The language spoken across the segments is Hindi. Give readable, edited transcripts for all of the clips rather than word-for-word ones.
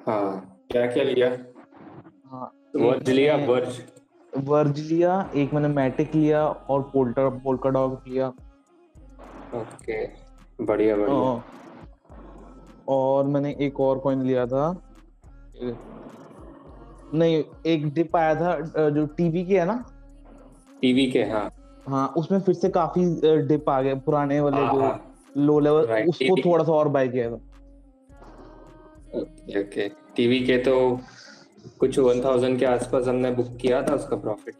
हाँ, क्या क्या लिया? हाँ, एक वर्ज लिया, मैंने वर्ज। वर्ज लिया, एक मैंने मैटिक लिया और पोल्का डॉग लिया। ओके, बढ़िया बढ़िया। अ, और मैंने एक और कॉइन लिया था। नहीं, एक डिप आया था जो टीवी के है ना। टीवी के, हाँ। हाँ, उसमें फिर से काफी डिप आ गए पुराने वाले हाँ जो हाँ, लो लेवल, राइट। उसको थोड़ा सा और बाय किया था। ओके ओके, टीवी के तो कुछ 1000 के आसपास हमने बुक किया था उसका प्रॉफिट।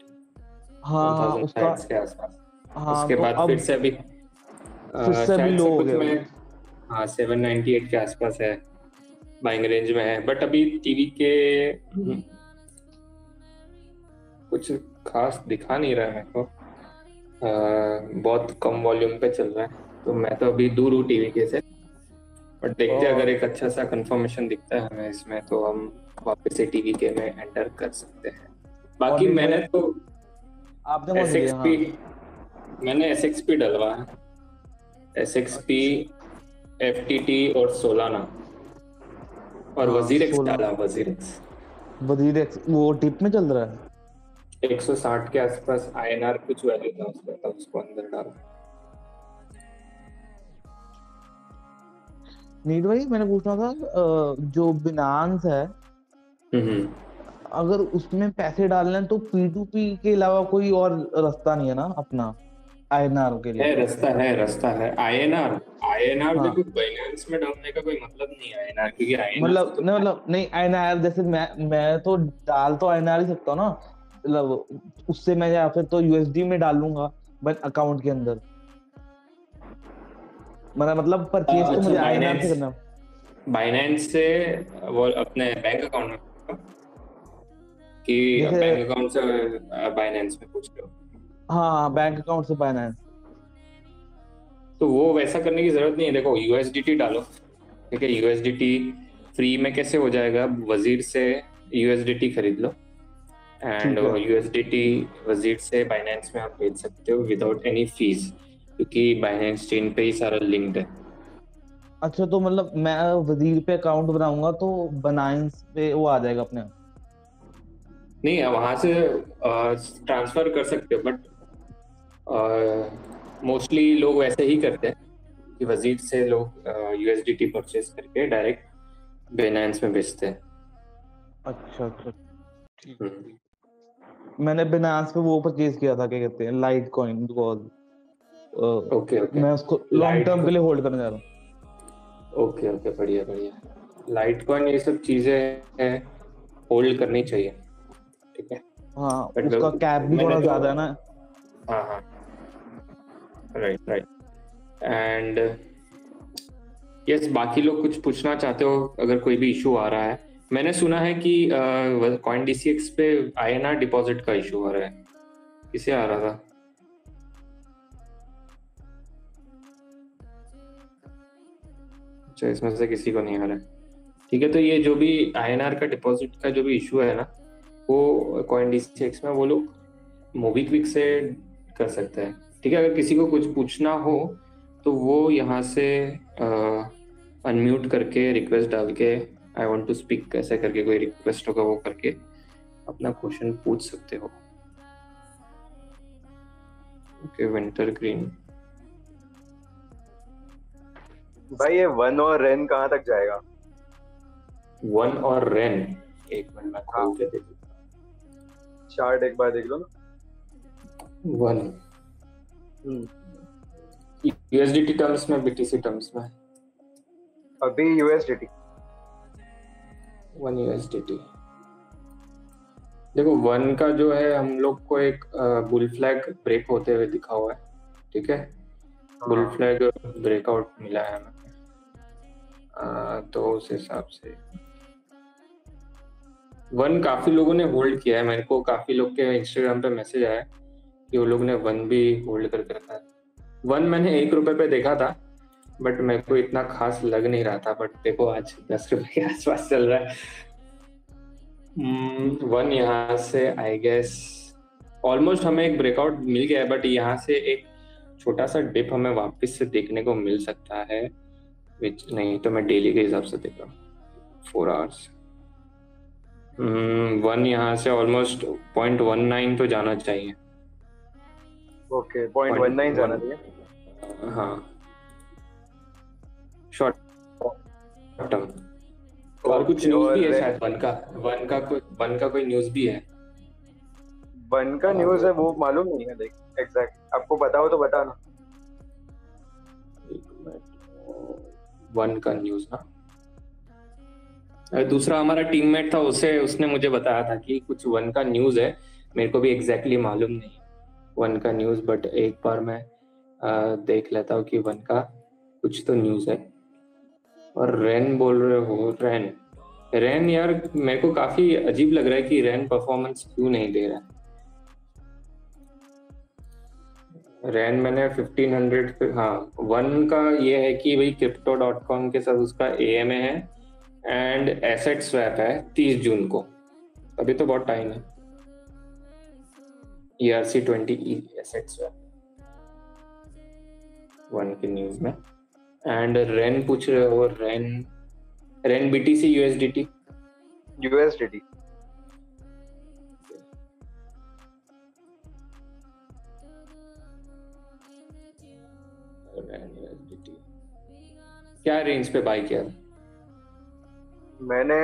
हाँ हाँ 1000 उसका। साइड्स के आसपास। हाँ उसके तो बाद फिर अब से अभी फिर से अभी शायद लो से हो कुछ गया में, वो। हाँ 798 के आसपास है, बाइंग रेंज में है। बट अभी टीवी के कुछ खास दिखा नहीं रहा है मेरे को। बहुत कम वॉल्यूम पे चल रहा है, तो मैं तो अभी दूर हूँ टीवी के से। बट देखते हैं, अगर और एक अच्छा सा कंफर्मेशन दिखता है हमें इसमें, तो हम वापस से टीवी के में एंटर कर सकते हैं। और बाकी नीट मैंने भाई, तो आपने कौन एस सा एक्स लिया? पी हाँ। मैंने एस एक्स पी डलवा है। एस एक्स पी, अच्छा। एफ टी टी और सोलाना, और हाँ, वजीर एक्स 16 डाला, वजीर एक्स। वजीर वो टिप में चल रहा है। 160 के आसपास आईएनआर कुछ वैल्यू था उसका, तब उसको अंदर डाला। नीट भाई, मैंने पूछना था जो बिनांस है, हम्म। अगर उसमें पैसे डालने हैं तो P2P के अलावा कोई और रास्ता नहीं है ना अपना, INR के लिए? है रास्ता है आईएनआर। आईएनआर देखो, हाँ, बाइनेंस में डालने का कोई मतलब नहीं है आईएनआर, क्योंकि आईएनआर से मतलब तो नहीं, मतलब नहीं INR जैसे मैं तो डाल तो INR ही सकता हूँ ना, मतलब उससे मैं या फिर तो USD में डाल लूंगा बट अकाउंट के अंदर, मतलब परचेज तो अच्छा, मुझे INR से बाइनेंस, करना। बाइनेंस से वो अपने बैंक अकाउंट में कि जैसे बैंक अकाउंट से बाइनेंस में पूछ रहे हो? हाँ, बैंक अकाउंट से बाइनेंस। तो वो वैसा करने की जरूरत नहीं है। देखो, यूएसडीटी डालो, ठीक है। यूएसडीटी फ्री में कैसे हो जाएगा? वजीर से यूएसडीटी खरीद लो, एंड ठीक है। यूएसडीटी वजीर से बाइनेंस में आप भेज सकते हो विदाउट एनी फीस, क्योंकि बाइनेंस चेन पे ही सारा लिंक्ड है। अच्छा, तो मतलब मैं वजीर पे अकाउंट बनाऊंगा तो बनाइंस पे वो आ जाएगा अपने आप? नहीं, वहां से ट्रांसफर कर सकते हो, बट मोस्टली लोग वैसे ही करते हैं कि वजीर से लोग यूएसडीटी परचेज करके डायरेक्ट बाइनेंस में भेजते हैं। अच्छा अच्छा, ठीक है हम्म। ठीक। मैंने बिनांस पे वो परचेज किया था, क्या कहते हैं, light coin, because okay okay, मैं उसको लॉन्ग लाइट टर्म को, के लिए होल्ड करने जा रहा हूँ। ओके ओके, बढ़िया बढ़िया। लाइट कॉइन ये सब चीजें हैं, होल्ड करनी चाहिए, ठीक है। हाँ, बट उसका कैप भी मैंने थोड़ा तो, ज्यादा है ना। हाँ हाँ, राइट राइट। एंड यस, बाकी लोग कुछ पूछना चाहते हो अगर कोई भी इशू आ रहा है? मैंने सुना है कि कॉइन डीसीएक्स पे आईएनआर डिपॉजिट का इशू आ रहा है। किसे आ रहा था? अच्छा, इसमें से किसी को नहीं आ रहा है। ठीक है, तो ये जो भी आईएनआर का डिपॉजिट का जो भी इशू है ना, वो कॉइन डीसीएक्स में वो लोग मोबीक्विक से कर सकते हैं। ठीक है, अगर किसी को कुछ पूछना हो तो वो यहाँ से अनम्यूट करके रिक्वेस्ट डाल के आई वांट टू स्पीक कैसे करके कोई रिक्वेस्ट होगा, वो करके अपना क्वेश्चन पूछ सकते हो। Okay, winter green. भाई ये वन और रेन कहाँ तक जाएगा? वन और रेन, एक मिनट में हाँ, खोल के देख। चार्ट एक बार देख लो ना। वन हम्म, यूएसडीटी टर्म्स में, बीटीसी टर्म्स में। अभी USDT। वन यूएसडीटी, देखो वन का जो है हम लोग को एक बुल फ्लैग ब्रेक होते हुए दिखा हुआ है, ठीक है। बुल हाँ, फ्लैग ब्रेकआउट मिला है हमें, तो उस हिसाब से वन काफी लोगों ने होल्ड किया है। मेरे को काफी लोग के इंस्टाग्राम पे मैसेज आया कि वो लोग ने वन भी होल्ड करके रखा है। वन मैंने 1 रुपए पे देखा था, बट मेरे को इतना खास लग नहीं रहा था। बट देखो आज 10 रुपए के आसपास चल रहा है। वन यहाँ से आई गेस ऑलमोस्ट हमें एक ब्रेकआउट मिल गया है, बट यहाँ से एक छोटा सा डिप हमें वापस से देखने को मिल सकता है, विच नहीं तो मैं डेली के हिसाब से देख रहा हूँ 4 आवर्स। वन यहाँ से ऑलमोस्ट 0.19 तो जाना चाहिए। ओके 0.19 जाना चाहिए। हाँ, शॉर्ट टर्म। और कुछ ओके, न्यूज़ भी और है रेन शायद वन का कोई न्यूज़ भी है। वन का न्यूज़ है वो मालूम नहीं है, देख एग्जैक्ट आपको पता हो तो बता ना। वन का न्यूज़ ना, दूसरा हमारा टीममेट था, उसे उसने मुझे बताया था कि कुछ वन का न्यूज़ है। मेरे को भी एग्जैक्टली मालूम नहीं वन का न्यूज़, बट एक बार मैं देख लेता हूँ कि वन का कुछ तो न्यूज़ है। और रैन बोल रहे हो, रैन रैन यार मेरे को काफी अजीब लग रहा है कि रैन परफॉर्मेंस क्यों नहीं दे रहा है। रैन मैंने 1500 पे, हाँ वन का ये है कि भाई crypto.com के साथ उसका AMA है एंड एसेट स्वैप है 30 जून को। अभी तो बहुत टाइम है। ERC20 एसेट स्वैप वन की न्यूज में। एंड रैन पूछ रहे हो, रैन रैन BTC USDT यूएसडीटी। क्या रेंज पे बाय किया? मैंने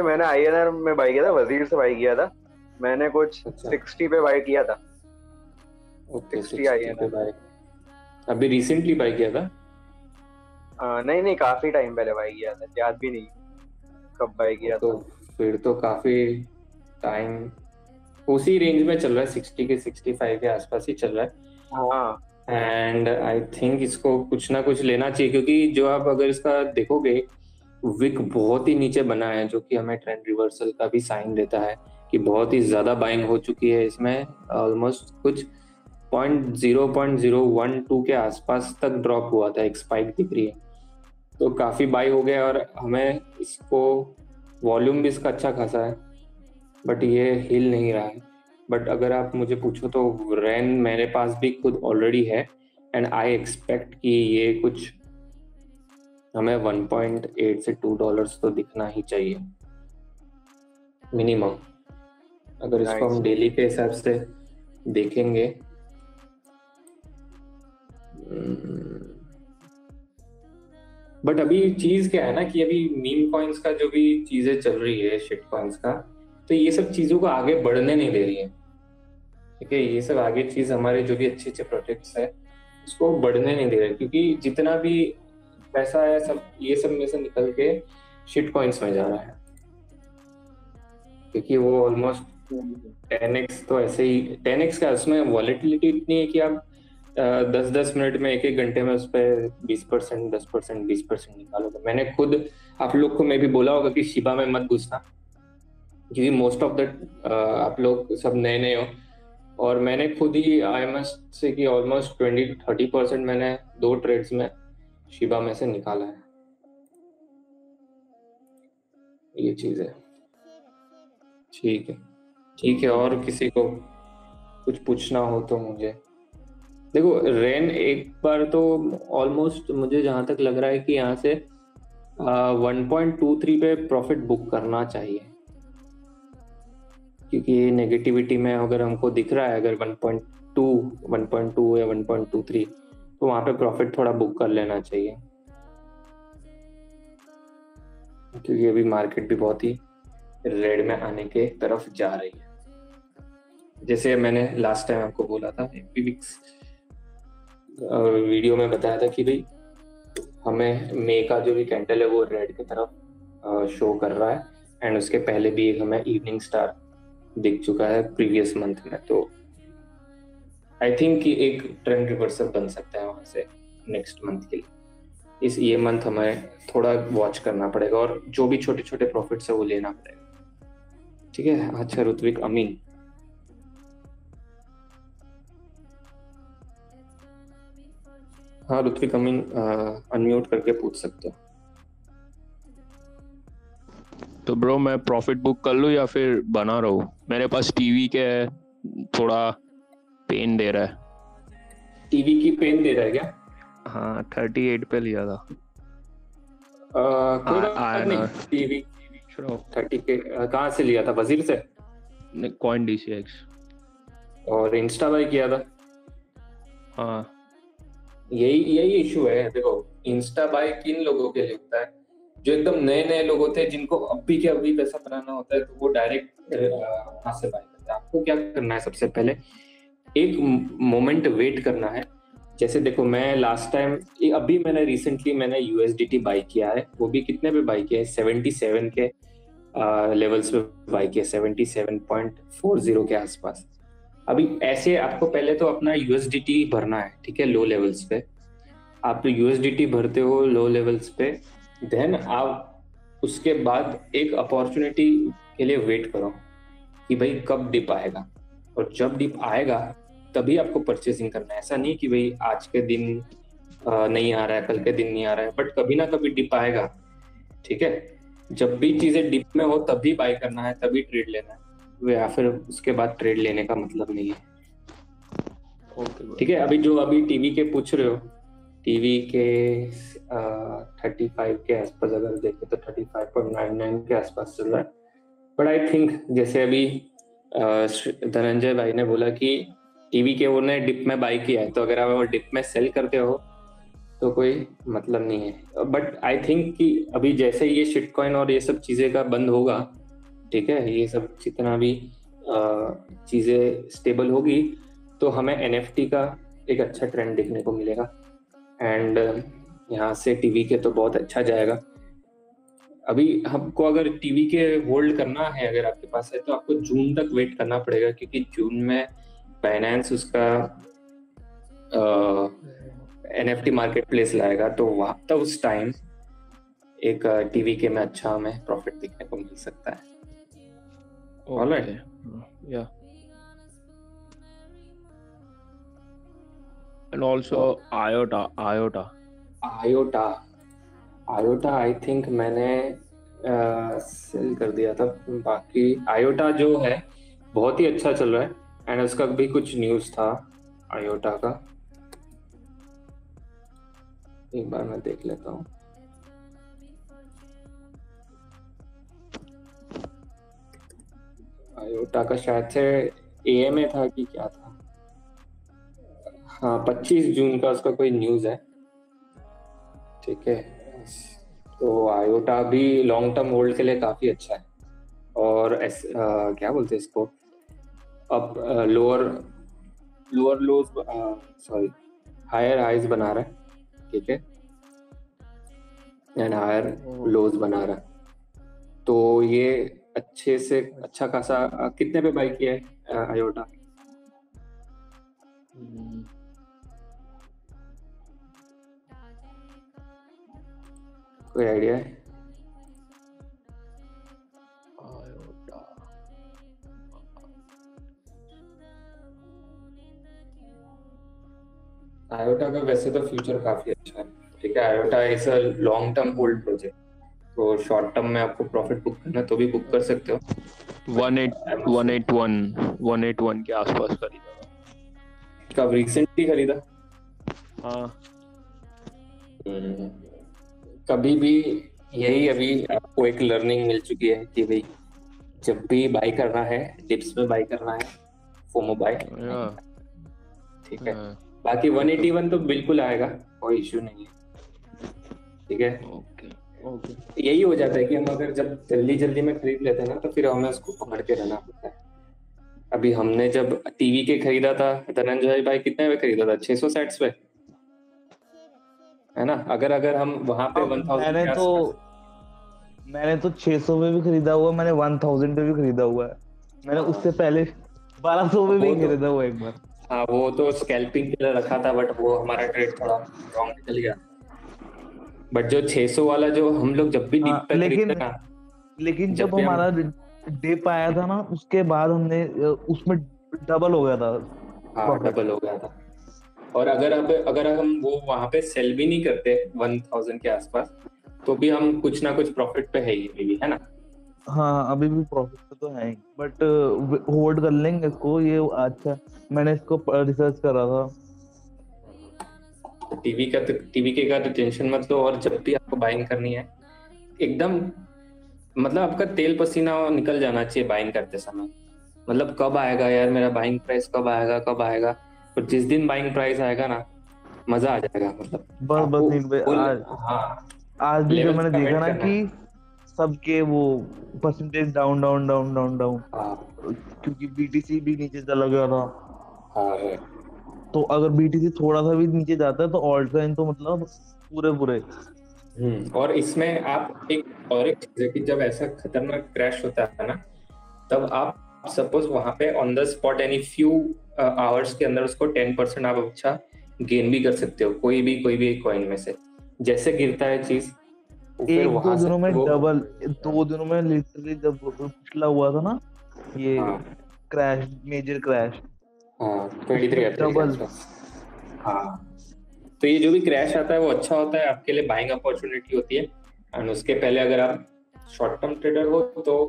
मैंने INR में बाई किया था, वजीर से बाई किया था मैंने, कुछ अच्छा 60 पे बाई किया था। ओके 60 60 पे INR। बाय। अभी रिसेंटली बाय किया था? नहीं नहीं, काफी टाइम पहले बाई किया था, याद भी नहीं कब बाई किया तो था। फिर तो काफी टाइम उसी रेंज में चल रहा है, 60 के 65 के आसपास ही चल रहा है। हाँ एंड आई थिंक इसको कुछ ना कुछ लेना चाहिए, क्योंकि जो आप अगर इसका देखोगे विक बहुत ही नीचे बना है, जो कि हमें ट्रेंड रिवर्सल का भी साइन देता है कि बहुत ही ज्यादा बाइंग हो चुकी है इसमें। ऑलमोस्ट कुछ 0.012 के आसपास तक ड्रॉप हुआ था, एक स्पाइक दिख रही है, तो काफी बाई हो गया। और हमें इसको वॉल्यूम भी इसका अच्छा खासा है, बट ये हिल नहीं रहा है। बट अगर आप मुझे पूछो तो रैन मेरे पास भी खुद ऑलरेडी है एंड आई एक्सपेक्ट कि ये कुछ हमें 1.8 से $2 तो दिखना ही चाहिए मिनिमम, अगर इसको नाइस। हम डेली के हिसाब से देखेंगे। बट अभी चीज क्या है ना कि अभी मीम कॉइन्स का जो भी चीजें चल रही है, शिट कॉइन्स का, तो ये सब चीजों को आगे बढ़ने नहीं दे रही है। ठीक है, ये सब आगे चीज हमारे जो भी अच्छे अच्छे प्रोजेक्ट्स है उसको बढ़ने नहीं दे रहे, क्योंकि जितना भी पैसा है सब ये सब में से निकल के शिट कॉइन्स में जा रहा है, क्योंकि वो ऑलमोस्ट 10x तो ऐसे ही 10x का उसमें वॉलेटिलिटी इतनी है कि आप 10-10 मिनट में, एक एक घंटे में उस पर 20%, 10%, 20% निकालोगे। मैंने खुद आप लोग को मैं भी बोला होगा कि शिबा में मत घुसना, क्योंकि मोस्ट ऑफ द आप लोग सब नए नए हो, और मैंने खुद ही आई मस्ट से कि ऑलमोस्ट 20-30% मैंने 2 ट्रेड्स में शिबा में से निकाला है। ये चीज है। ठीक है, ठीक है। और किसी को कुछ पूछना हो तो मुझे देखो, रेन एक बार तो ऑलमोस्ट मुझे जहां तक लग रहा है कि यहाँ से 1.23 पे प्रॉफिट बुक करना चाहिए, क्योंकि ये नेगेटिविटी में अगर हमको दिख रहा है अगर 1.2 या 1.23, तो वहां पे प्रॉफिट थोड़ा बुक कर लेना चाहिए, क्योंकि अभी मार्केट भी बहुत ही रेड में आने के तरफ जा रही है। जैसे मैंने लास्ट टाइम आपको बोला था एपीविक्स वीडियो में बताया था कि भाई हमें मे का जो भी कैंडल है वो रेड की तरफ शो कर रहा है, एंड उसके पहले भी एक हमें इवनिंग स्टार दिख चुका है प्रीवियस मंथ में। तो आई थिंक कि एक ट्रेंड रिवर्सल बन सकता है वहां से नेक्स्ट मंथ के लिए। ये मंथ हमें थोड़ा वॉच करना पड़ेगा, और जो भी छोटे छोटे प्रॉफिट्स है वो लेना पड़ेगा। ठीक है। अच्छा, ऋत्विक अमीन, हाँ ऋत्विक अमीन अनम्यूट करके पूछ सकते हो। तो ब्रो मैं प्रॉफिट बुक कर लूँ या फिर बना रहूँ? मेरे पास टीवी के थोड़ा पेन दे रहा है। टीवी की पेन दे रहा है क्या? हाँ 38 पे लिया था। कोई बात नहीं, श्योर 30 के कहाँ से लिया था? वजीर से? Coin DCX। और इंस्टा बाय किया था? हाँ यही यही इशू है। देखो, इंस्टा बाय किन लोगों के लिए होता है? जो एकदम नए नए लोग होते हैं, जिनको अभी के अभी पैसा बनाना होता है, तो वो डायरेक्ट वहां से बाय करते हैं। आपको क्या करना है? सबसे पहले एक मोमेंट वेट करना है। जैसे देखो, मैं लास्ट टाइम, अभी मैंने रिसेंटली मैंने USDT बाय किया है। वो भी कितने पे बाय किया है? 77 के लेवल्स पे बाय किया, 77.40 के आसपास। अभी ऐसे आपको पहले तो अपना USDT भरना है, ठीक है, लो लेवल्स पे। आप तो USDT भरते हो लो लेवल्स पे, देन आप उसके बाद एक अपॉर्चुनिटी के लिए वेट करो कि भाई कब डिप आएगा, और जब डिप आएगा तभी आपको परचेसिंग करना है। ऐसा नहीं कि भाई आज के दिन नहीं आ रहा है, कल के दिन नहीं आ रहा है, बट कभी ना कभी डिप आएगा, ठीक है। जब भी चीजें डिप में हो तभी बाय करना है, तभी ट्रेड लेना है, या फिर उसके बाद ट्रेड लेने का मतलब नहीं है। ओके ठीक है। अभी टीवी के पूछ रहे हो, टीवी के 35 के आसपास अगर देखें तो 35.99 के आसपास चल रहा है। बट आई थिंक जैसे अभी धनंजय भाई ने बोला कि टीवी के उन्होंने डिप में बाय किया है, तो अगर आप वो डिप में सेल करते हो तो कोई मतलब नहीं है। बट आई थिंक कि अभी जैसे ये शिट कॉइन और ये सब चीजें का बंद होगा, ठीक है, ये सब जितना भी चीजें स्टेबल होगी, तो हमें NFT का एक अच्छा ट्रेंड देखने को मिलेगा। एंड यहाँ से टीवी के तो बहुत अच्छा जाएगा। अभी हमको अगर टीवी के होल्ड करना है, अगर आपके पास है, तो आपको जून तक वेट करना पड़ेगा, क्योंकि जून में बाइनेंस उसका NFT मार्केट प्लेस लाएगा, तो वहाँ तक उस टाइम एक टीवी के में अच्छा हमें प्रॉफिट देखने को मिल सकता है। ओके या and also IOTA I think मैंने सेल कर दिया था। बाकी IOTA जो है बहुत ही अच्छा चल रहा है, एंड उसका भी कुछ न्यूज़ था IOTA का, एक बार मैं देख लेता हूँ। IOTA का शायद से AMA था कि क्या था। हाँ, 25 जून का उसका कोई न्यूज़ है, ठीक है। तो IOTA भी लॉन्ग टर्म होल्ड के लिए काफ़ी अच्छा है, और क्या बोलते हैं इसको, अब lower lows, sorry, higher highs बना रहा है, ठीक है, एंड हायर लोज बना रहा है। तो ये अच्छे से अच्छा खासा कितने पे बाय किया है IOTA? कोई आइडिया है? IOTA का वैसे तो फ्यूचर काफी अच्छा है, ठीक है। IOTA is a long term hold project, तो शॉर्ट टर्म में आपको प्रॉफिट बुक करना है तो भी बुक कर सकते हो। 181 के आसपास खरीदा था। कब? रिसेंटली खरीदा? हाँ कभी भी यही, अभी आपको एक लर्निंग मिल चुकी है कि भाई जब भी बाय करना है, डिप्स में बाय करना है, फोमो बाय, ठीक है। बाकी 181 तो बिल्कुल आएगा, कोई इश्यू नहीं है, ठीक है। ओके यही हो जाता है कि हम अगर जब जल्दी जल्दी में खरीद लेते हैं ना, तो फिर हमें उसको पकड़ के रहना पड़ता है। अभी हमने जब टीवी के खरीदा था, धनंजय भाई कितने में खरीदा था? 660 पे, है ना। अगर हम वहां पे 1000 मैंने तो 600 में भी खरीदा हुआ, मैंने 1000 पे भी खरीदा हुआ है, मैंने उससे पहले 1200 में भी खरीदा हुआ एक बार। हाँ, वो तो स्कैल्पिंग के लिए रखा था, बट वो हमारा ट्रेड थोड़ा रॉन्ग निकल गया। बट जो 600 वाला जो हम लोग जब भी डिप पे खरीदते ना, लेकिन जब हमारा डिप आया था ना, उसके बाद हमने उसमें डबल हो गया था। हाँ, डबल हो गया था। और अगर हम वो वहां पे सेल भी नहीं करते 1000 के आसपास, तो भी हम कुछ ना कुछ प्रॉफिट पे है ही अभी भी, है ना। हाँ, अभी भी प्रॉफिट पे तो है ही, बट होल्ड कर लेंगे इसको। ये अच्छा, मैंने इसको रिसर्च करा था। टीवी के का तो टेंशन मत लो, और जब भी आपको बाइंग करनी है, एकदम मतलब आपका तेल पसीना निकल जाना चाहिए बाइंग करते समय। मतलब कब आएगा यार मेरा बाइंग प्राइस, कब आएगा कब आएगा। और जिस दिन बाइंग प्राइस आएगा ना, मजा आ जाएगा। मतलब बस बस आपको नील भाई, फुल, आज हाँ, आज भी जब लेवल मैंने देखा कमिट ना करना कि है। सबके वो percentage down down down down down, हाँ क्योंकि बीटीसी भी नीचे चला गया था। हाँ है। तो अगर बीटीसी थोड़ा सा भी नीचे जाता है तो ऑल्ट काइन तो मतलब पूरे पूरे। और इसमें आप एक चीज है कि जब ऐसा खतरनाक क्रैश होता है ना, तब आप सपोज वहां पे ऑन द स्पॉट यानी फ्यू आवर्स के अंदर उसको 10% आप अच्छा गेन भी कर सकते हो, कोई भी एक कॉइन में से। जैसे गिरता है चीज, वो फिर एक दो वहां से दिनों में वो, डबल, 2 दिनों में लिटरली जब पिछला हुआ था ना ये हाँ क्रैश, मेजर क्रैश, हाँ 23 उसमें अप्रैल के डबल। आसपास। हाँ, तो ये जो भी क्रैश आता है वो अच्छा होता है आपके लिए, बाइंग अपॉर्चुनिटी होती है। एंड उसके पहले अगर आप शॉर्ट टर्म ट्रेडर हो तो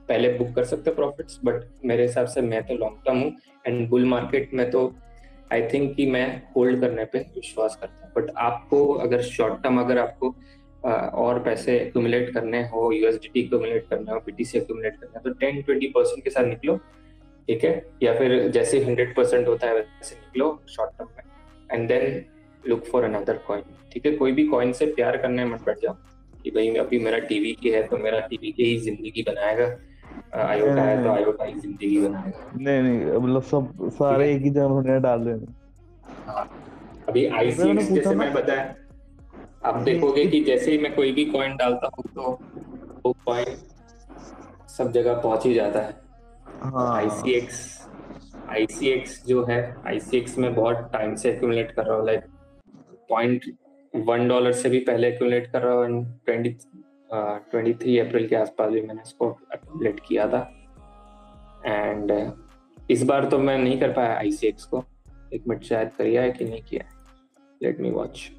पहले बुक कर सकते हो प्रॉफिट्स, बट मेरे हिसाब से मैं तो लॉन्ग टर्म हूँ। एंड बुल मार्केट में तो आई थिंक कि मैं होल्ड करने पे विश्वास करता हूँ। बट आपको अगर शॉर्ट टर्म, अगर आपको और पैसे एक्यूमुलेट करने हो, यूएसडीटी एक्यूमुलेट करना हो, बीटीसी एक्यूमुलेट करना है, तो 10-20% के साथ निकलो, ठीक है। या फिर जैसे 100% होता है वैसे निकलो शॉर्ट टर्म में, and then look for another coin, ठीक है। कोई भी कॉइन से प्यार करने मत बैठ जाओ कि भाई अभी मेरा टीवी की है तो मेरा टीवी की ही जिंदगी बनाएगा, नहीं आयोटा नहीं है तो नहीं आयोटा ही जिंदगी बनाएगा, नहीं नहीं, मतलब सब ठीक सारे है। एक ही जगह में डाल देना। हाँ, अभी नील भाई मैंने आईसीएक्स पूछा जैसे ना मैं बताया, आप ये देखोगे कि जैसे ही मैं कोई भी कॉइन डालता हूँ तो वो कॉइन सब जगह पहुंच ही जाता है। और हाँ आईसीएक्स जो है, आईसीएक्स में बहुत टाइम से एक्यूमुलेट कर रहा हूँ, लाइक $0.1 से भी पहले एक्यूमुलेट कर रहा हूँ। 23 अप्रैल के आसपास भी मैंने इसको एक्यूमुलेट किया था। एंड इस बार तो मैं नहीं कर पाया आईसीएक्स को, एक मिनट, शायद किया है कि नहीं किया है, लेट मी वॉच।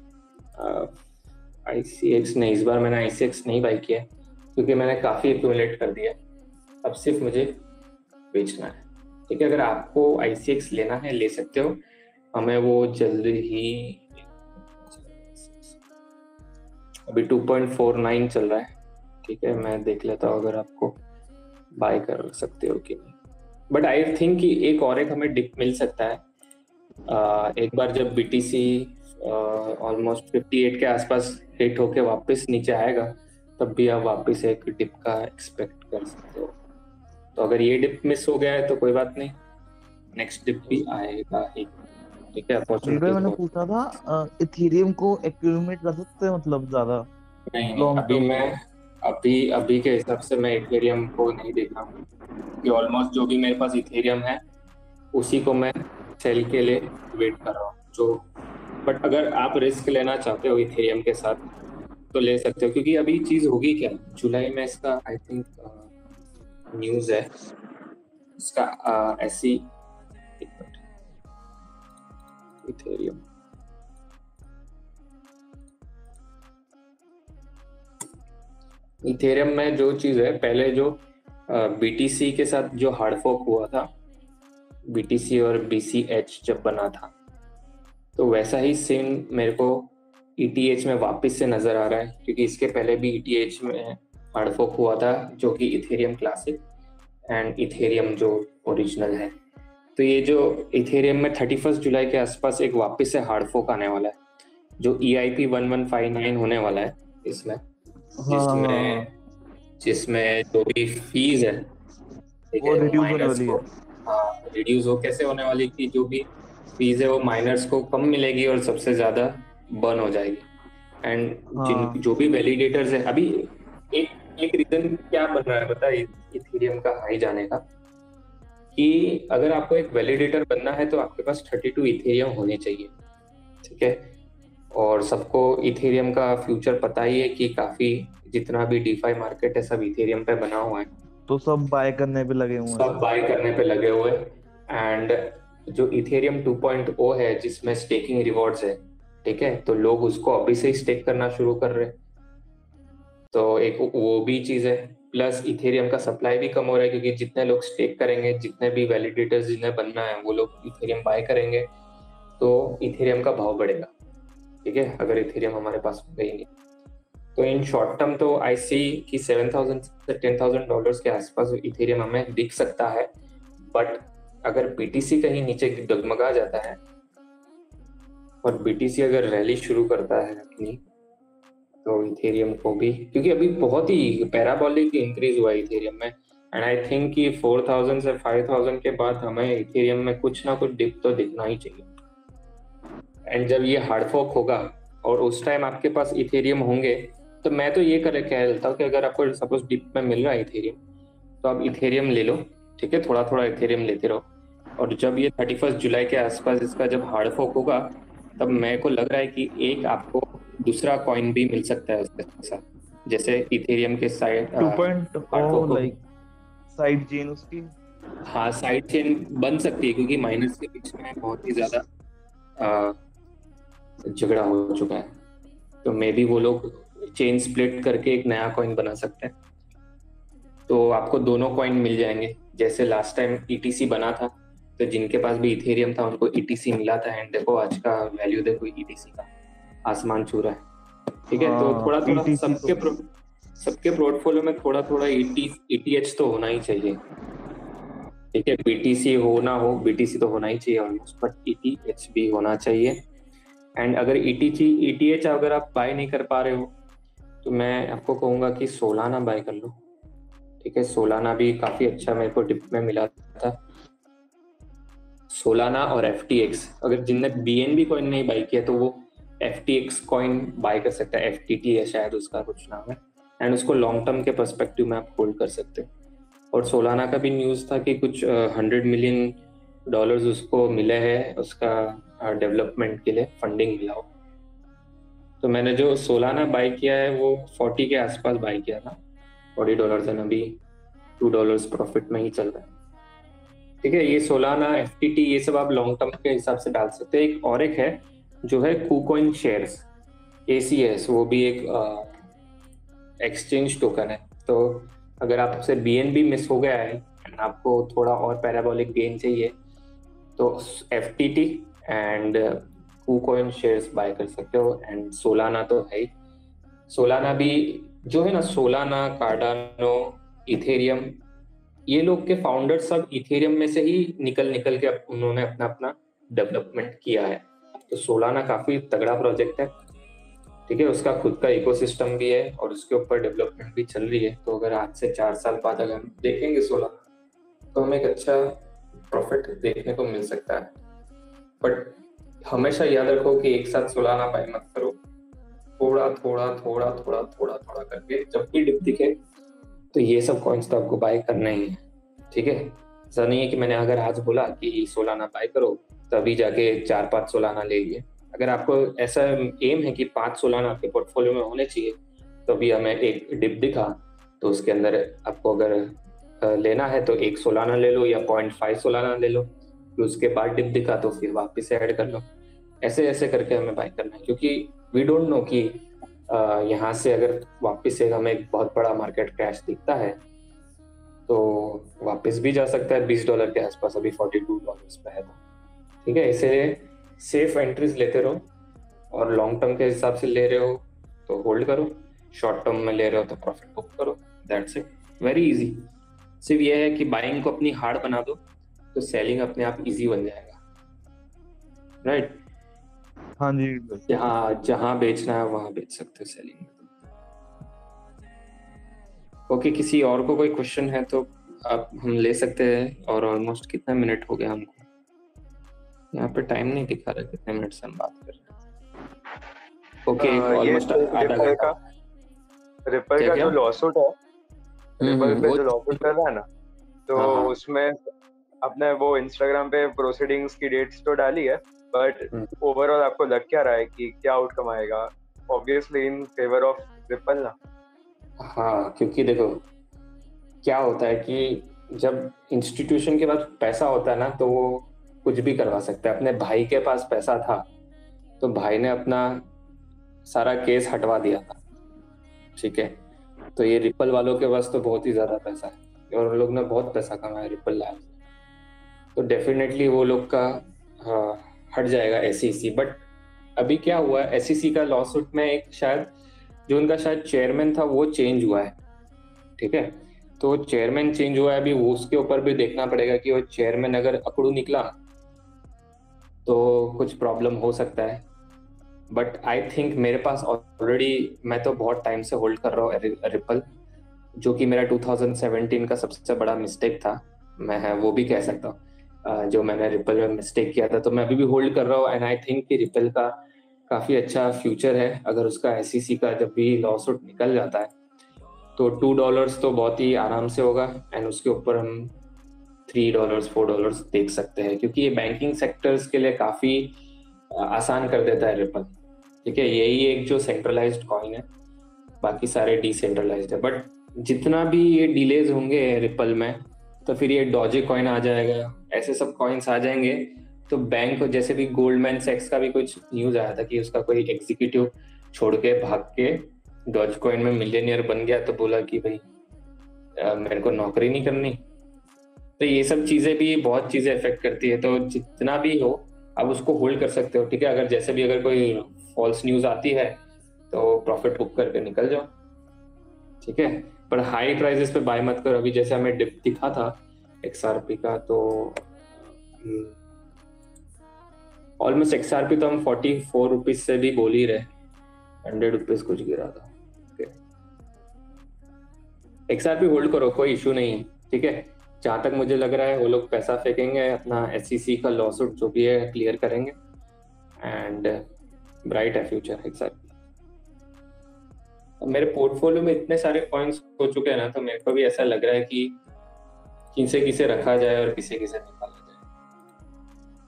आईसीएक्स नहीं, इस बार मैंने आईसीएक्स नहीं बाई किया क्योंकि मैंने काफ़ी एक्यूमुलेट कर दिया। अब सिर्फ मुझे बेचना है, ठीक है। अगर आपको आईसीएक्स लेना है ले सकते हो, हमें वो जल्दी ही, अभी 2.49 चल रहा है, ठीक है। मैं देख लेता हूँ अगर आपको बाय कर सकते हो कि नहीं। बट आई थिंक कि एक हमें डिप मिल सकता है। एक बार जब बीटीसी ऑलमोस्ट 58 के आसपास हिट होके वापस नीचे आएगा, तब भी आप वापस एक डिप का एक्सपेक्ट कर सकते हो। तो अगर ये डिप मिस हो गया है तो कोई बात नहीं, नेक्स्ट डिप भी आएगा ही, ठीक है। नील भाई अपॉर्चुनिटीज मैंने बहुत। पूछा था इथेरियम को एक्यूमुलेट कर सकते हैं मतलब ज्यादा नहीं नहीं, लॉन्ग अभी टर्म मैं में? अभी अभी के हिसाब से मैं इथेरियम को नहीं देख रहा हूँ, कि ऑलमोस्ट जो भी मेरे पास इथेरियम है उसी को मैं सेल के लिए वेट कर रहा हूँ जो। बट अगर आप रिस्क लेना चाहते हो इथेरियम के साथ तो ले सकते हो, क्योंकि अभी चीज होगी क्या, जुलाई में इसका आई थिंक न्यूज है इसका, ऐसी इथेरियम, इथेरियम में जो चीज है, पहले जो बीटीसी के साथ जो हार्ड फॉर्क हुआ था, बीटीसी और बीसीएच जब बना था, तो वैसा ही सेम मेरे को ईटीएच में वापस से नजर आ रहा है, क्योंकि इसके पहले भी ईटीएच में हार्ड फॉर्क हुआ था, जो कि इथेरियम क्लासिक एंड इथेरियम जो ओरिजिनल है। तो ये जो इथेरियम में 31 जुलाई के आसपास एक वापस से हार्ड फॉर्क आने वाला है, जो EIP 1159 होने वाला है इसमें, हाँ हाँ जिसमें हाँ, जिसमें जो भी फीस है, ठीक वो है, वो रिड्यूस होने माइनर्स वाली को, है। हाँ, रिड्यूस हो कैसे होने वाली कि जो भी फीस है वो माइनर्स को कम मिलेगी और सबसे ज्यादा बर्न हो जाएगी। एंड जिन हाँ जो भी वैलिडेटर्स है अभी, एक एक रीजन क्या बन रहा है पता है इथेरियम का हाई जाने का, कि अगर आपको एक वैलिडेटर बनना है तो आपके पास 32 इथेरियम होने चाहिए, ठीक है। और सबको इथेरियम का फ्यूचर पता ही है कि काफी, जितना भी डीफाई मार्केट है सब इथेरियम पे बना हुआ है, तो सब बाय करने पे लगे हुए सब हैं। बाय करने पे लगे हुए। एंड जो इथेरियम 2.0 है जिसमें स्टेकिंग रिवॉर्ड्स है, ठीक है, तो लोग उसको अभी से ही स्टेक करना शुरू कर रहे हैं, तो एक वो भी चीज है। प्लस इथेरियम का सप्लाई भी कम हो रहा है, क्योंकि जितने लोग स्टेक करेंगे, जितने भी वैलिडेटर्स जिन्हें बनना है वो लोग इथेरियम बाय करेंगे, तो इथेरियम का भाव बढ़ेगा, ठीक है, अगर इथेरियम हमारे पास होगा ही नहीं। तो इन शॉर्ट टर्म तो आई सी कि $7,000 से $10,000 के आसपास इथेरियम हमें दिख सकता है, बट अगर बीटीसी कहीं नीचे डगमगा जाता है और बीटीसी अगर रैली शुरू करता है अपनी, तो इथेरियम को भी, क्योंकि अभी बहुत ही पैराबोलिक इंक्रीज हुआ है इथेरियम में, एंड आई थिंक कि 4,000 से 5,000 के बाद हमें इथेरियम में कुछ ना कुछ डिप तो दिखना ही चाहिए। एंड जब ये हार्ड फॉर्क होगा और उस टाइम आपके पास इथेरियम होंगे, तो मैं तो ये कह देता हूँ कि अगर आपको सपोज डिप में मिल रहा है इथेरियम, तो आप इथेरियम ले लो, ठीक है, थोड़ा थोड़ा इथेरियम लेते रहो, और जब ये 31 जुलाई के आसपास इसका जब हार्ड फॉर्क होगा, तब मेरे को लग रहा है कि एक आपको दूसरा कॉइन भी मिल सकता है उसके साथ, जैसे इथेरियम के साइड 2.0 लाइक साइड चेन उसकी। हाँ, साइड चेन बन सकती है, क्योंकि माइनस के बीच में बहुत ही ज्यादा झगड़ा हो चुका है, तो मे बी वो लोग चेन स्प्लिट करके एक नया कॉइन बना सकते हैं, तो आपको दोनों कॉइन मिल जाएंगे। जैसे लास्ट टाइम ईटीसी बना था, तो जिनके पास भी इथेरियम था उनको ईटीसी मिला था, एंड देखो आज का वैल्यू देखो ईटीसी का आसमान छू रहा है, ठीक है। तो थोड़ा थोड़ा सबके पोर्टफोलियो में थोड़ा थोड़ा ईटीएच तो होना ही चाहिए, ठीक है। बीटीसी हो ना हो, बीटीसी तो होना ही चाहिए ऑलमोस्ट, बट ईटीएच भी होना चाहिए। एंड अगर ईटीएच अगर आप बाय नहीं कर पा रहे हो, तो मैं आपको कहूंगा कि सोलाना बाय कर लो, ठीक है। सोलाना भी काफी अच्छा मेरे को डिप में मिला था, सोलाना और एफटीएक्स। अगर जिनने बीएनबी कॉइन नहीं बाय किया तो वो एफटीएक्स कॉइन बाय कर सकता है, एफटीटी है शायद उसका कुछ नाम है, एंड उसको लॉन्ग टर्म के पर्सपेक्टिव में आप होल्ड कर सकते हो। और सोलाना का भी न्यूज़ था कि कुछ $100 मिलियन उसको मिले हैं उसका डेवलपमेंट के लिए, फंडिंग मिला हो। तो मैंने जो सोलाना बाय किया है वो 40 के आसपास बाय किया था, $40, एंड अभी $2 प्रॉफिट में ही चल रहा है, ठीक है। ये सोलाना, एफटीटी, ये सब आप लॉन्ग टर्म के हिसाब से डाल सकते हैं। एक और एक है जो है KuCoin शेयर्स, ACS, वो भी एक एक्सचेंज टोकन है। तो अगर आपसे बीएनबी मिस हो गया है एंड आपको थोड़ा और पैराबोलिक गेन चाहिए, तो FTT and KuCoin shares buy कर सकते हो। एंड सोलाना तो है ही, सोलाना भी जो है ना, सोलाना, कार्डानो, इथेरियम, ये लोग के फाउंडर सब इथेरियम में से ही निकल के उन्होंने अपना अपना डेवलपमेंट किया है। तो सोलाना काफी तगड़ा प्रोजेक्ट है, ठीक है। उसका खुद का इकोसिस्टम भी है और उसके ऊपर डेवलपमेंट भी चल रही है। तो अगर आज से 4 साल बाद अगर हम देखेंगे सोलाना, तो हमें एक अच्छा प्रॉफिट देखने को मिल सकता है। बट हमेशा याद रखो कि एक साथ सोलाना बाय मत करो, थोड़ा थोड़ा थोड़ा थोड़ा थोड़ा थोड़ा करके, जब भी डिप दिखे तो ये सब कॉइन्स तो आपको बाय करना ही है, ठीक है। ऐसा नहीं है कि मैंने अगर आज बोला कि सोलाना बाय करो तभी जाके 4-5 सोलाना ले लिए। अगर आपको ऐसा एम है कि 5 सोलाना आपके पोर्टफोलियो में होने चाहिए, तो अभी हमें एक डिप दिखा तो उसके अंदर आपको अगर लेना है तो 1 सोलाना ले लो या 0.5 सोलाना ले लो, फिर उसके बाद डिप दिखा तो फिर वापस से ऐड कर लो। ऐसे ऐसे करके हमें बाय करना है, क्योंकि वी डोंट नो कि यहाँ से अगर वापस से हमें एक बहुत बड़ा मार्केट क्रैश दिखता है तो वापस भी जा सकता है $20 के आसपास, अभी $42 पे है, तो ठीक है। इसे सेफ एंट्रीज लेते रहो, और लॉन्ग टर्म के हिसाब से ले रहे हो तो होल्ड करो, शॉर्ट टर्म में ले रहे हो तो प्रॉफिट बुक करो, दैट्स इट, वेरी इजी। सिर्फ ये है कि बाइंग को अपनी हार्ड बना दो तो सेलिंग अपने आप इजी बन जाएगा, राइट। हाँ जी, जहाँ बेचना है वहां बेच सकते हो सेलिंग में। ओके, किसी और को कोई क्वेश्चन है तो आप हम ले सकते हैं। और ऑलमोस्ट कितना मिनट हो गया हमको, यहाँ पे टाइम नहीं दिखा रहा कितने मिनट से हम बात कर रहे हैं। ओके, ऑलमोस्ट आधा घंटा। रिपल का जो लॉसूट है, रिपल पे जो लॉसूट कर रहा है ना, तो उसमें अपने वो इंस्टाग्राम पे प्रोसीडिंग्स की डेट्स तो डाली है, बट ओवरऑल आपको लग क्या रहा है कि क्या आउटकम आएगा? Obviously in favour of ripple ना। हाँ, क्योंकि देखो क्या होता है कि जब इंस्टीट्यूशन के पास पैसा होता है ना, तो वो कुछ भी करवा सकता है। अपने भाई के पास पैसा था तो भाई ने अपना सारा केस हटवा दिया था, ठीक है। तो ये रिपल वालों के पास तो बहुत ही ज्यादा पैसा है और उन लोग ने बहुत पैसा कमाया रिपल लैब, तो डेफिनेटली वो लोग का हट जाएगा SEC। बट अभी क्या हुआ, SEC का लॉसूट में एक शायद जो उनका शायद चेयरमैन था वो चेंज हुआ है, ठीक है। तो चेयरमैन चेंज हुआ है, अभी वो उसके ऊपर भी देखना पड़ेगा कि वो चेयरमैन अगर अकड़ू निकला तो कुछ प्रॉब्लम हो सकता है। बट आई थिंक मेरे पास ऑलरेडी, मैं तो बहुत टाइम से होल्ड कर रहा हूँ रिपल, जो कि मेरा 2017 का सबसे बड़ा मिस्टेक था, मैं वो भी कह सकता हूँ, जो मैंने रिपल में मिस्टेक किया था। तो मैं अभी भी होल्ड कर रहा हूँ एंड आई थिंक कि रिपल का काफ़ी अच्छा फ्यूचर है। अगर उसका SEC का जब भी लॉ सूट निकल जाता है तो $2 तो बहुत ही आराम से होगा एंड उसके ऊपर हम $3 $4 देख सकते हैं, क्योंकि ये बैंकिंग सेक्टर्स के लिए काफ़ी आसान कर देता है रिपल, ठीक है। यही एक जो सेंट्रलाइज्ड कॉइन है, बाकी सारे डिसेंट्रलाइज्ड है। बट जितना भी ये डिलेज होंगे रिपल में, तो फिर ये डॉजी कॉइन आ जाएगा, ऐसे सब कॉइन्स आ जाएंगे। तो बैंक जैसे भी गोल्डमैन सैक्स का भी कुछ न्यूज आया था कि उसका कोई एग्जीक्यूटिव छोड़ के भाग के डॉज कॉइन में मिलियनियर बन गया, तो बोला कि भाई मेरे को नौकरी नहीं करनी। तो ये सब चीजें भी बहुत चीजें इफेक्ट करती है। तो जितना भी हो आप उसको होल्ड कर सकते हो, ठीक है। अगर जैसे भी अगर कोई फॉल्स न्यूज आती है तो प्रॉफिट बुक करके निकल जाओ, ठीक है। पर हाई प्राइसेस पे बाय मत करो। अभी जैसे हमें डिप दिखा था XRP का, तो ऑलमोस्ट XRP तो हम 44 रुपीज से भी बोल ही रहे, 100 रुपीज कुछ गिरा था। XRP होल्ड करो, कोई इशू नहीं है, ठीक है। जहां तक मुझे लग रहा है वो लोग पैसा फेंकेंगे, अपना SEC का लॉ सूट जो भी है क्लियर करेंगे एंड ब्राइट है फ्यूचर XRP। मेरे पोर्टफोलियो में इतने सारे कॉइन्स हो चुके हैं ना, तो मेरे को भी ऐसा लग रहा है कि किसे रखा जाए और किसे निकाला जाए,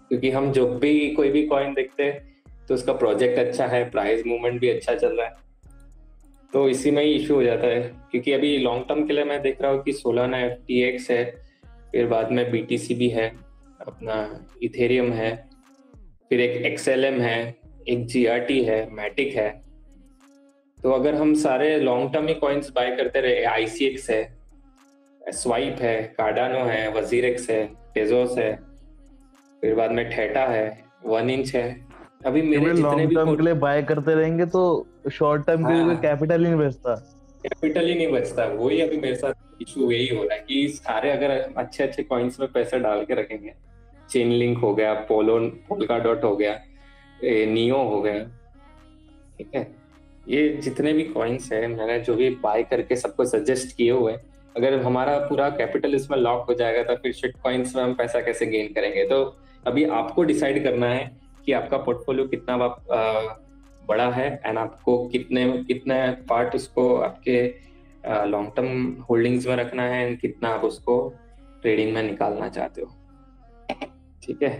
क्योंकि हम जब भी कोई भी कॉइन देखते हैं तो उसका प्रोजेक्ट अच्छा है, प्राइस मूवमेंट भी अच्छा चल रहा है, तो इसी में ही इशू हो जाता है। क्योंकि अभी लॉन्ग टर्म के लिए मैं देख रहा हूँ कि सोलाना FTX है, फिर बाद में BTC भी है, अपना इथेरियम है, फिर एक XLM है, एक GRT है, मैटिक है। तो अगर हम सारे लॉन्ग टर्म ही कॉइन्स बाय करते रहे, ICX है, स्वाइप है, कार्डानो है, वजीरेक्स है, टेजोस है, फिर बाद में ठेटा है, 1 इंच है। अभी मेरे जितने भी लॉन्ग टर्म के लिए बाय करते रहेंगे तो शॉर्ट टर्म के लिए कैपिटल ही नहीं बचता। वही अभी मेरे साथ इशू यही हो रहा है कि सारे अगर अच्छे कॉइन्स में पैसा डाल के रखेंगे, चेन लिंक हो गया, पोल्का डॉट हो गया, नियो हो गया, ठीक है, ये जितने भी कॉइन्स है मैंने जो भी बाय करके सबको सजेस्ट किए हुए, अगर हमारा पूरा कैपिटल इसमें लॉक हो जाएगा तो फिर शिट कॉइन्स में हम पैसा कैसे गेन करेंगे। तो अभी आपको डिसाइड करना है कि आपका पोर्टफोलियो कितना बड़ा है एंड आपको कितने पार्ट उसको आपके लॉन्ग टर्म होल्डिंग्स में रखना है एंड कितना आप उसको ट्रेडिंग में निकालना चाहते हो, ठीक है।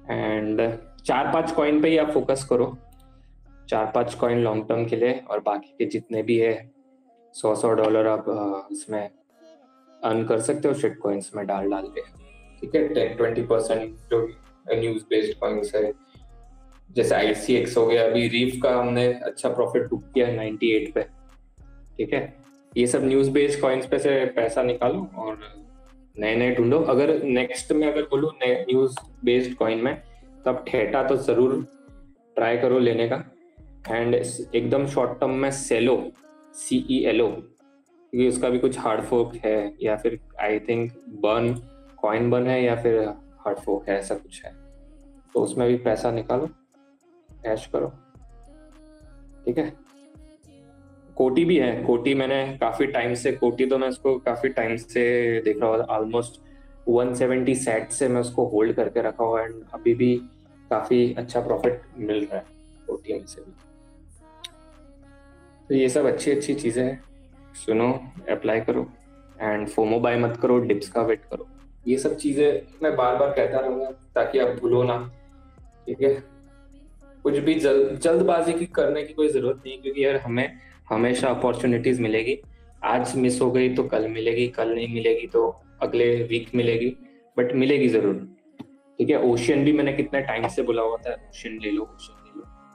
एंड 4-5 कॉइन पे ही आप फोकस करो, 4-5 कॉइन लॉन्ग टर्म के लिए, और बाकी के जितने भी है $100 आप इसमें अर्न कर सकते हो शिट कॉइन्स में डाल के, ठीक है। 10-20% जो न्यूज बेस्ड कॉइन्स है, जैसे ICX हो गया, अभी रीफ का हमने अच्छा प्रॉफिट बुक किया 98 पे, ठीक है। ये सब न्यूज बेस्ड कॉइन्स पे से पैसा निकालो और नए ढूंढो। अगर नेक्स्ट में अगर बोलूँ न्यूज बेस्ड कॉइन में, तब ठेटा तो जरूर ट्राई करो लेने का, एंड एकदम शॉर्ट टर्म में सेलो, CELO, क्योंकि उसका भी कुछ हार्ड फोर्क है, या फिर आई थिंक कॉइन बर्न है, या फिर हार्ड फोर्क है, ऐसा कुछ है। तो उसमें भी पैसा निकालो, कैश करो, ठीक है। कोटी भी है, कोटी मैंने काफी टाइम से, तो मैं उसको काफी टाइम से देख रहा हूँ, ऑलमोस्ट 170 सेट से मैं उसको होल्ड करके रखा हुआ, एंड अभी भी काफी अच्छा प्रॉफिट मिल रहा है कोटी में से भी। तो ये सब अच्छी चीजें हैं, सुनो, अप्लाई करो, एंड फोमो बाय मत करो, डिप्स का वेट करो। ये सब चीजें मैं बार कहता रहूंगा ताकि आप भूलो ना, ठीक है। कुछ भी जल्दबाजी की करने की कोई जरूरत नहीं, क्योंकि यार हमें हमेशा अपॉर्चुनिटीज मिलेगी। आज मिस हो गई तो कल मिलेगी, कल नहीं मिलेगी तो अगले वीक मिलेगी, बट मिलेगी जरूर, ठीक है। ओशियन भी मैंने कितने टाइम से बोला हुआ था, ओशियन ले लो।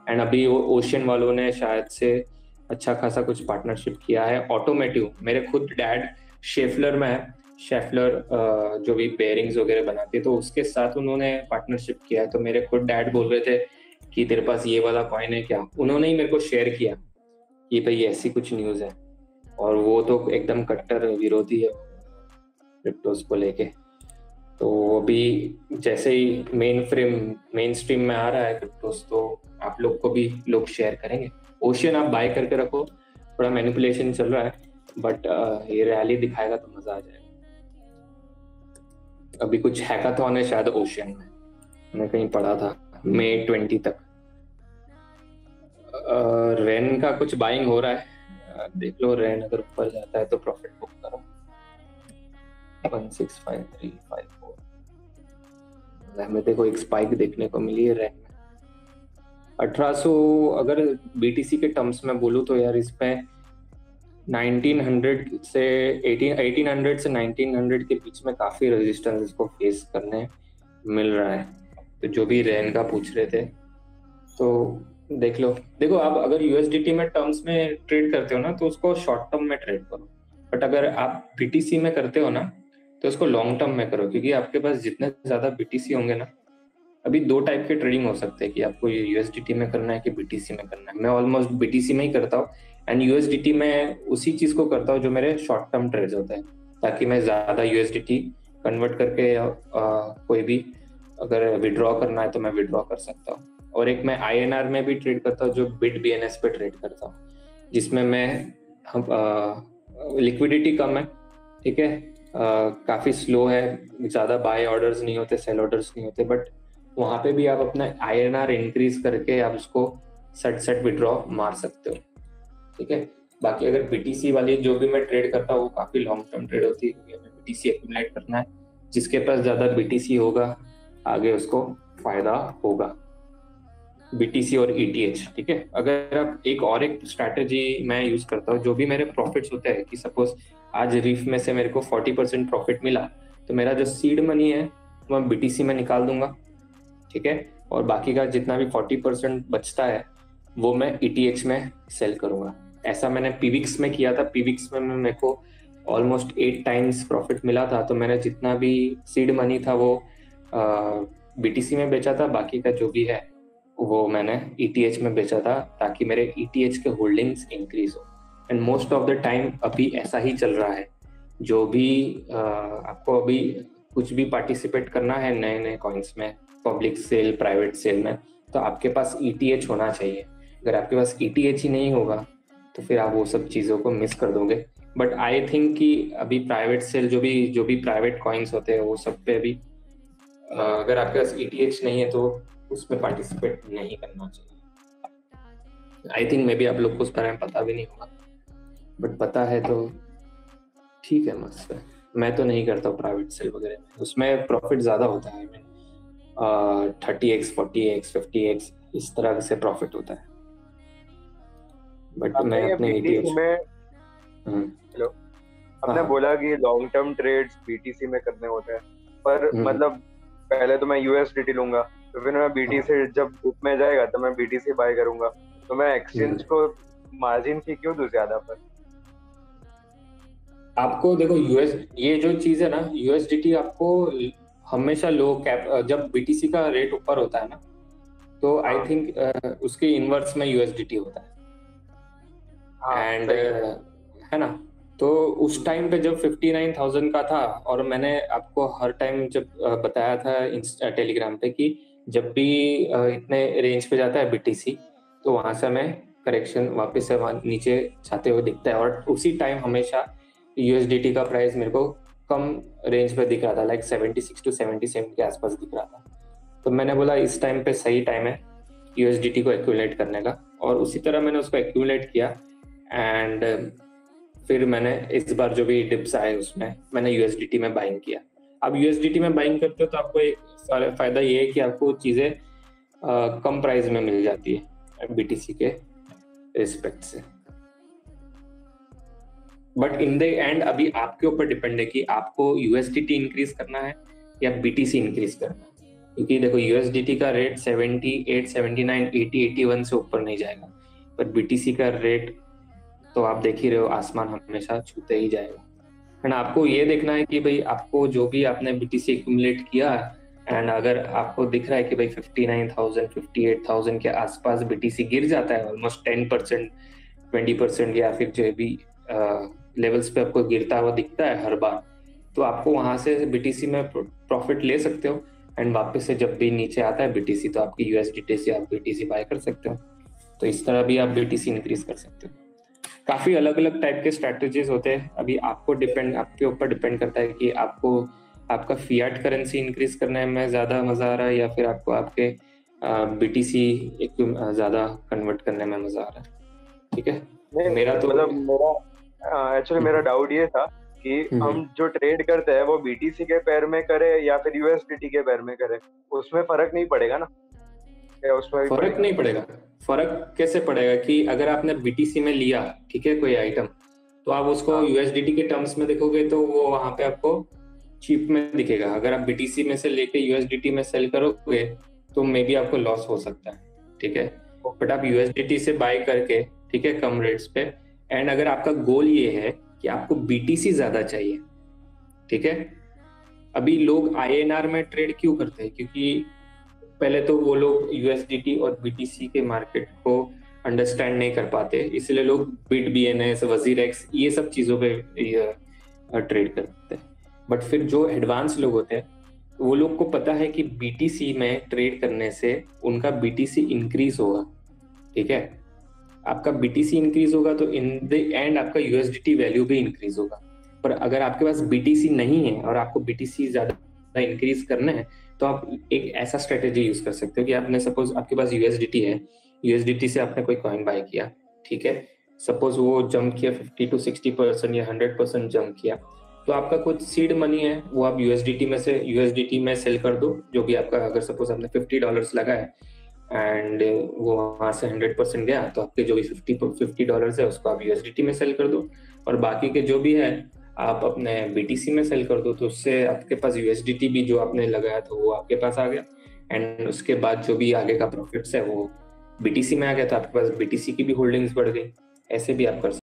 एंड अभी वो ओशियन वालों ने शायद से अच्छा खासा कुछ पार्टनरशिप किया है। ऑटोमेटिव, मेरे खुद डैड शेफलर में है, शेफलर जो भी बेयरिंग्स वगैरह बनाती है, तो उसके साथ उन्होंने पार्टनरशिप किया है। तो मेरे खुद डैड बोल रहे थे कि तेरे पास ये वाला कॉइन है क्या, उन्होंने ही मेरे को शेयर किया कि भाई ऐसी कुछ न्यूज़ है, और वो तो एकदम कट्टर विरोधी है क्रिप्टोज को लेके। तो अभी जैसे ही मेन स्ट्रीम में आ रहा है क्रिप्टोज, तो आप लोग को भी लोग शेयर करेंगे। ओशियन आप बाय करके रखो, थोड़ा मैनिपुलेशन चल रहा है, बट ये रैली दिखाएगा तो मजा आ जाएगा। अभी कुछ हैकाथॉन है शायद ओशियन में, मैंने कहीं पढ़ा था, मई 20 तक। रेन का कुछ बाइंग हो रहा है, देख लो, रेन अगर ऊपर जाता है तो प्रॉफिट बुक करो। 165354 हमें देखो एक स्पाइक देखने को मिली है रेन में। 1800 अगर बीटीसी के टर्म्स में बोलूँ तो यार इसमें 1800 से 1900 के बीच में काफी रेजिस्टेंस इसको फेस करने मिल रहा है। तो जो भी रेन का पूछ रहे थे, तो देख लो। देखो आप अगर यूएसडीटी में टर्म्स में ट्रेड करते हो ना, तो उसको शॉर्ट टर्म में ट्रेड करो, बट अगर आप बीटीसी में करते हो ना, तो उसको लॉन्ग टर्म में करो, क्योंकि आपके पास जितने ज्यादा बीटीसी होंगे ना, अभी 2 टाइप के ट्रेडिंग हो सकते हैं कि आपको यूएसडीटी में करना है कि बीटीसी में करना है। मैं ऑलमोस्ट बीटीसी में ही करता हूँ, एंड यूएसडीटी में उसी चीज को करता हूँ जो मेरे शॉर्ट टर्म ट्रेड्स होते हैं, ताकि मैं ज्यादा यूएसडीटी कन्वर्ट करके कोई भी अगर विड्रॉ करना है तो मैं विड्रॉ कर सकता हूँ। और एक मैं आईएनआर में भी ट्रेड करता हूँ, जो बिट बीएनएस पे ट्रेड करता हूँ, जिसमें मैं लिक्विडिटी कम है, ठीक है, काफी स्लो है, ज्यादा बाय ऑर्डर्स नहीं होते, सेल ऑर्डर्स नहीं होते, बट वहां पे भी आप अपना आईएनआर इंक्रीज करके आप उसको सट विड्रॉ मार सकते हो, ठीक है। बाकी अगर बीटीसी वाली जो भी मैं ट्रेड करता हूँ वो काफी लॉन्ग टर्म ट्रेड होती है, क्योंकि हमें बीटीसी एक्यूमुलेट करना है। जिसके पास ज्यादा बीटीसी होगा आगे उसको फायदा होगा, बीटीसी और ईटीएच, ठीक है। अगर आप एक स्ट्रैटेजी मैं यूज करता हूँ, जो भी मेरे प्रॉफिट्स होते हैं, कि सपोज आज रीफ में से मेरे को 40% प्रॉफिट मिला, तो मेरा जो सीड मनी है वो मैं बीटीसी में निकाल दूंगा, ठीक है, और बाकी का जितना भी 40% बचता है वो मैं ईटीएच में सेल करूंगा। ऐसा मैंने पीविक्स में किया था। पीविक्स में मेरे को ऑलमोस्ट 8 टाइम्स प्रॉफिट मिला था, तो मैंने जितना भी सीड मनी था वो बीटीसी में बेचा था, बाकी का जो भी है वो मैंने ईटीएच में बेचा था, ताकि मेरे ईटीएच के होल्डिंग्स इंक्रीज हो। And most of the time अभी ऐसा ही चल रहा है। जो भी आपको अभी कुछ भी पार्टिसिपेट करना है नए नए कॉइन्स में, पब्लिक सेल, प्राइवेट सेल में, तो आपके पास ईटीएच होना चाहिए। अगर आपके पास ईटीएच ही नहीं होगा तो फिर आप वो सब चीज़ों को मिस कर दोगे। बट आई थिंक कि अभी प्राइवेट सेल जो भी प्राइवेट कॉइन्स होते हैं वो सब पे अभी अगर आपके पास ईटीएच नहीं है तो उसमें पार्टिसिपेट नहीं करना चाहिए। आई थिंक मे बी आप लोग को उस बारे में पता भी नहीं होगा, बट पता है तो ठीक है, मस्त है। मैं तो नहीं करता हूँ प्राइवेट सेल वगैरह में, उसमें प्रॉफिट ज़्यादा होता है। 30x 40x 50x इस तरह से प्रॉफिट होता है, बट मैं अपने बीटीसी में हेलो आपने बोला कि लॉन्ग टर्म ट्रेड्स बीटीसी में करने होते हैं, पर मतलब पहले तो मैं यूएसडीटी लूंगा, तो फिर मैं बीटीसी जब बुक में जाएगा तो मैं बीटीसी बाय करूंगा, तो मैं एक्सचेंज को मार्जिन फी क्यों दूं ज्यादा? पर आपको देखो ये जो चीज है ना, यूएसडीटी आपको हमेशा लो कैप, जब बीटीसी का रेट ऊपर होता है ना, तो आई थिंक उसके इनवर्स में यूएसडीटी होता है। एंड है ना, तो उस टाइम पे जब 59,000 का था, और मैंने आपको हर टाइम जब बताया था टेलीग्राम पे कि जब भी इतने रेंज पे जाता है बीटीसी, तो वहां से हमें करेक्शन वापस से नीचे जाते हुए दिखता है। और उसी टाइम हमेशा यूएसडीटी का प्राइस मेरे को कम रेंज पे दिख रहा था, लाइक 76 to 77 के आसपास दिख रहा था। तो मैंने बोला इस टाइम पे सही टाइम है यूएसडीटी को एक्यूमुलेट करने का, और उसी तरह मैंने उसको एक्यूमुलेट किया। एंड फिर मैंने इस बार जो भी डिप्स आए उसमें मैंने यूएसडीटी में बाइंग किया। अब यूएसडीटी में बाइंग करते हो तो आपको एक फायदा ये है कि आपको चीजें कम प्राइस में मिल जाती है बीटीसी के रिस्पेक्ट से। बट इन द एंड अभी आपके ऊपर डिपेंड है कि आपको यूएसडीटी इंक्रीज करना है या बीटीसी इंक्रीज करना है, क्योंकि देखो यूएसडीटी का रेट 78, 79, 80, 81 से ऊपर नहीं जाएगा, पर बीटीसी का रेट तो आप देख ही रहे हो, आसमान हमेशा छूते ही जाएगा। एंड आपको ये देखना है कि भाई आपको जो भी आपने बीटीसी एक्यूमुलेट किया, एंड अगर आपको दिख रहा है कि भाई 59,000, 58,000 के आसपास बीटीसी गिर जाता है, ऑलमोस्ट 10% 20% या फिर जो भी लेवल्स पे आपको गिरता हुआ दिखता है हर बार, तो आपको वहां से बीटीसी में प्रॉफिट ले सकते हो, एंड वापस से जब भी नीचे आता है बीटीसी तो आपकी यूएसडीटी से आप बीटीसी बाय कर सकते हो। तो इस तरह भी आप बीटीसी इंक्रीज कर सकते हो। काफी अलग अलग टाइप के स्ट्रेटजीज होते हैं। अभी आपके ऊपर डिपेंड करता है कि आपको आपका फियाट करेंसी इंक्रीज करने में ज्यादा मजा आ रहा है या फिर आपको आपके बीटीसी ज्यादा कन्वर्ट करने में मजा आ रहा है। ठीक है, मेरा डाउट ये था कि हम जो ट्रेड करते हैं वो बीटीसी के पेयर में करे या फिर यूएसडीटी के पेयर में करे, उसमें फर्क नहीं पड़ेगा ना? उसमें फर्क नहीं पड़ेगा। फर्क कैसे पड़ेगा कि अगर आपने बीटीसी में लिया, ठीक है, कोई आइटम, तो आप उसको यूएसडीटी के टर्म्स में देखोगे तो वो वहां पे आपको चीप में दिखेगा। अगर आप बीटीसी में से लेके यूएसडीटी में सेल करोगे तो मे बी आपको लॉस हो सकता है। ठीक है, बट आप यूएसडीटी से बाय करके, ठीक है, कम रेट्स पे, एंड अगर आपका गोल ये है कि आपको बीटीसी ज्यादा चाहिए, ठीक है। अभी लोग आईएनआर में ट्रेड क्यों करते हैं? क्योंकि पहले तो वो लोग यूएसडीटी और बीटीसी के मार्केट को अंडरस्टैंड नहीं कर पाते, इसलिए लोग बिट बीएनएस, वजीरेक्स, ये सब चीजों पे ट्रेड करते हैं। बट फिर जो एडवांस लोग होते हैं वो लोग को पता है कि बीटीसी में ट्रेड करने से उनका बीटीसी इंक्रीज होगा। ठीक है, आपका बीटीसी इंक्रीज होगा तो इन द एंड आपका यूएसडीटी वैल्यू भी इंक्रीज होगा। पर अगर आपके पास बीटीसी नहीं है और आपको बीटीसी ज्यादा इंक्रीज करना है तो आप एक ऐसा स्ट्रेटेजी यूज कर सकते हो कि आपने सपोज आपके पास यूएसडीटी है, यूएसडीटी से आपने कोई कॉइन बाय किया, ठीक है, सपोज वो जंप किया 50 to 60% या 100% जंप किया, तो आपका कुछ सीड मनी है वो आप यूएसडीटी में सेल कर दो। जो भी आपका, अगर सपोज आपने $50 लगा है एंड वो वहां से 100% गया, तो आपके जो भी $50 है उसको आप यूएसडीटी में सेल कर दो, और बाकी के जो भी है आप अपने बीटीसी में सेल कर दो। तो उससे आपके पास यूएसडीटी भी जो आपने लगाया तो वो आपके पास आ गया, एंड उसके बाद जो भी आगे का प्रॉफिट्स है वो बीटीसी में आ गया, तो आपके पास बीटीसी की भी होल्डिंग्स बढ़ गई। ऐसे भी आप कर सकते